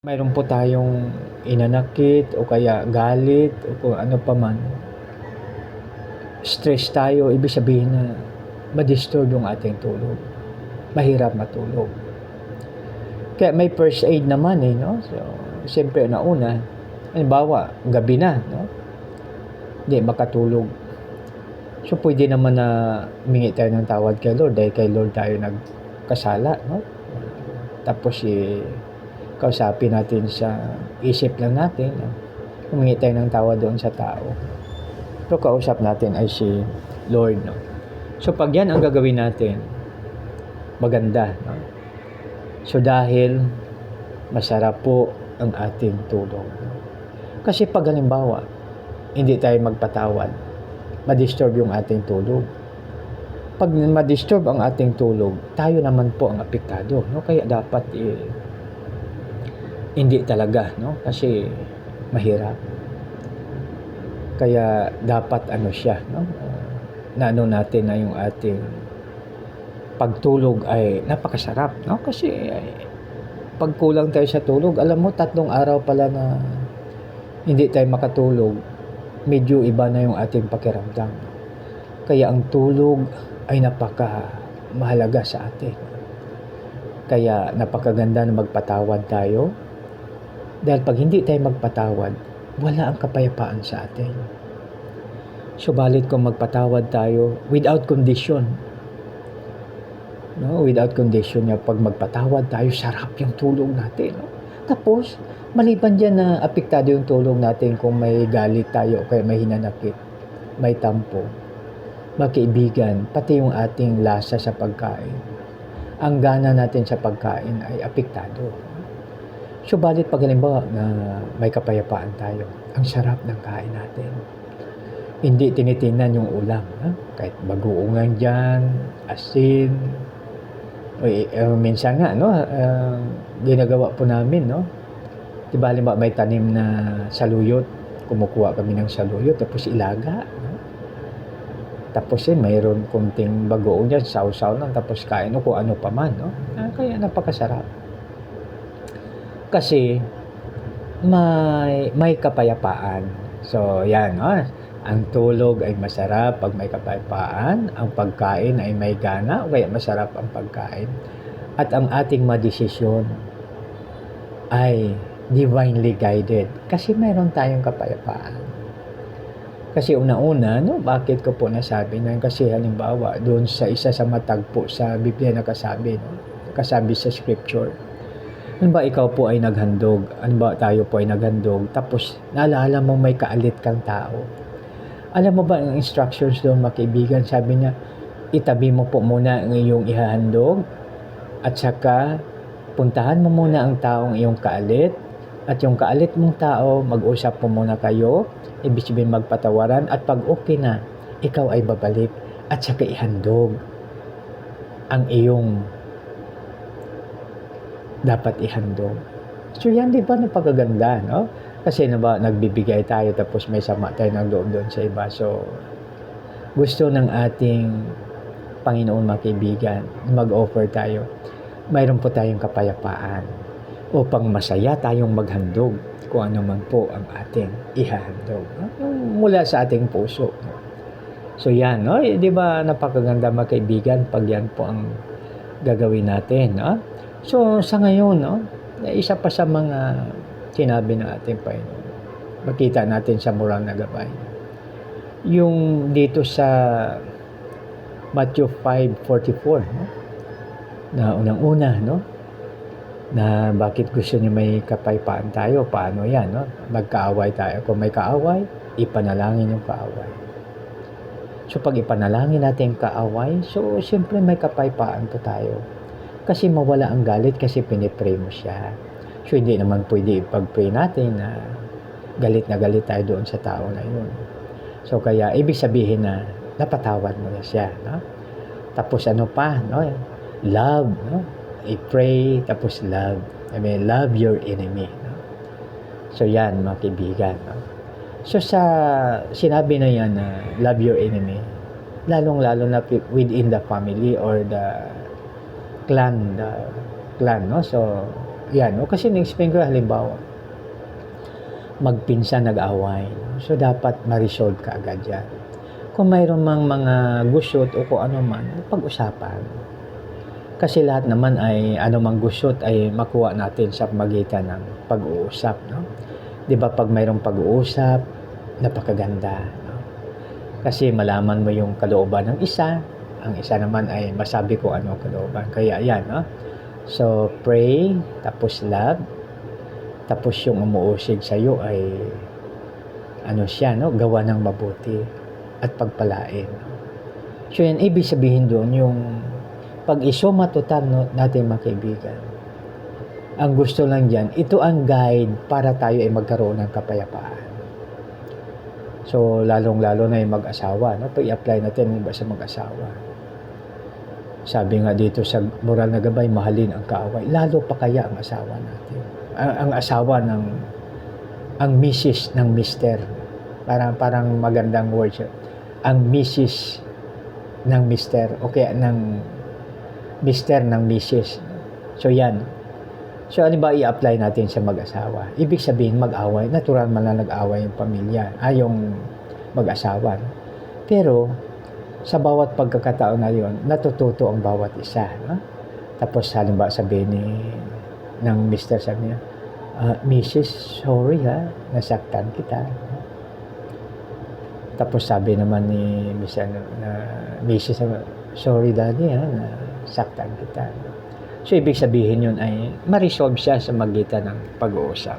Mayroon po tayong inanakit o kaya galit o kung ano pa man, stress tayo, ibig sabihin na ma-disturb yung ating tulog. Mahirap matulog. Kaya may first aid naman no? So, siyempre nauna, halimbawa, gabi na, no? Hindi makatulog. So, pwede naman na humingi tayo ng tawad kay Lord dahil kay Lord tayo nagkasala, no? Tapos, kausapin natin sa isip lang natin, no? Humingi tayo ng tawad doon sa tao. So, kausap natin ay si Lord, no? So, pag yan ang gagawin natin, maganda, no? So, dahil masarap po ang ating tulog. Kasi pag halimbawa, hindi tayo magpatawad, ma-disturb yung ating tulog. Pag ma-disturb ang ating tulog, tayo naman po ang apektado, no? Kaya dapat hindi talaga, no? Kasi mahirap. Kaya dapat siya, no? Naano natin na yung ating pagtulog ay napakasarap, no? Kasi pag kulang tayo sa tulog, alam mo 3 araw pala na hindi tayo makatulog, medyo iba na yung ating pakiramdam. Kaya ang tulog ay napaka mahalaga sa atin. Kaya napakaganda na magpatawad tayo. Dahil pag hindi tayo magpatawad, wala ang kapayapaan sa atin. Subalit kung magpatawad tayo without condition, no? Without condition niya, pag magpatawad tayo, sarap yung tulog natin, no? Tapos, maliban dyan na apektado yung tulog natin kung may galit tayo o kaya may hinanakit, may tampo, magkaibigan, pati yung ating lasa sa pagkain, ang gana natin sa pagkain ay apektado. Subalit pag halimbawa na may kapayapaan tayo, ang sarap ng kain natin. Hindi tinitingnan yung ulam, ha? Kahit bagoongan dyan, asin, minsan nga, no? Ginagawa po namin, no? Diba halimbawa may tanim na saluyot, kumukuha kami ng saluyot, tapos ilaga, no? Tapos mayroon kunting bagoong dyan, sausaw lang, tapos kain o kung ano pa man, no? Kaya napakasarap. Kasi may kapayapaan. So, yan, no? Ang tulog ay masarap pag may kapayapaan, ang pagkain ay may gana, o kaya masarap ang pagkain. At ang ating madesisyon ay divinely guided kasi mayroon tayong kapayapaan. Kasi una-una, no, bakit ko po nasabi na? Kasi halimbawa, doon sa isa sa matagpo sa Biblia nakasabi, no? Nakasabi sa scripture. Ano ba ikaw po ay naghandog? Ano ba tayo po ay naghandog? Tapos naalala mo may kaalit kang tao. Alam mo ba ang instructions doon, makaibigan? Sabi niya, itabi mo po muna ang iyong ihahandog at saka puntahan mo muna ang taong iyong kaalit at yung kaalit mong tao, mag-usap po muna kayo, ibig sabihin magpatawaran at pag okay na, ikaw ay babalik at saka ihandog ang iyong dapat ihandog. So yan, di ba napakaganda, no? Kasi nagbibigay tayo tapos may sama tayo ng loob doon sa iba. So, gusto ng ating Panginoon, mga kaibigan, mag-offer tayo. Mayroon po tayong kapayapaan upang masaya tayong maghandog kung ano man po ang ating ihahandog, no? Mula sa ating puso, no? So yan, no? Di ba napakaganda, mga kaibigan, pag yan po ang gagawin natin, no? So, sa ngayon, no, isa pa sa mga sinabi ng ating Panginoon, makita natin sa moral na gabay. Yung dito sa Matthew 5:44, no, na unang-una, no, na bakit gusto niya may kapayapaan tayo, paano yan, no? Magkaaway tayo. Kung may kaaway, ipanalangin yung kaaway. So, pag ipanalangin natin kaaway, so, siyempre may kapayapaan po tayo. Kasi mawala ang galit kasi pinipray mo siya. So, hindi naman pwede ipag-pray natin na galit tayo doon sa tao na yun. So, kaya ibig sabihin na napatawad mo na siya, no? Tapos ano pa, no? Love, no? I-pray, tapos love. I mean, love your enemy, no? So, yan, mga kaibigan, no? So, sa sinabi na yan na love your enemy, lalong-lalo na within the family or the clan, no? So, yan, no? Kasi na-explain ko, halimbawa, magpinsan, nag-away. So, dapat ma-resolve ka agad yan. Kung mayroon mang mga gusot o kung ano man, pag-usapan. Kasi lahat naman ay anumang gusot ay makuha natin sa magitan ng pag-uusap, no? 'Di ba pag mayroong pag-uusap, napakaganda, no? Kasi malaman mo yung kalooban ng isa, ang isa naman ay masabi ko ano kalooban. Kaya yan, no? So pray, tapos love, tapos yung umuusig sa iyo ay ano siya, no? Gawa ng mabuti at pagpalain. So yan, ibig sabihin doon yung pag-isuma total, no, natin mga kaibigan. Ang gusto lang dyan, ito ang guide para tayo ay magkaroon ng kapayapaan. So, lalong-lalo na yung mag-asawa. No? Pag-i-apply natin yung iba sa mag-asawa. Sabi nga dito sa moral na gabay, mahalin ang kaaway. Lalo pa kaya ang asawa natin. Ang asawa ng, ang misis ng mister. Parang magandang word siya. Ang misis ng mister. O kaya ng mister ng misis. So, yan. So, ano ba i-apply natin sa mag-asawa? Ibig sabihin, mag-away. Natural man lang nag-away yung pamilya. Yung mag-asawa. No? Pero, sa bawat pagkakataon na yun, natututo ang bawat isa. No? Tapos, halimbawa sabihin ng mister, sabi niya, Mrs., sorry ha, nasaktan kita. No? Tapos, sabi naman ni Mrs., sorry daddy ha, nasaktan kita. No? So, ibig sabihin yun ay ma-resolve siya sa magitan ng pag-uusap.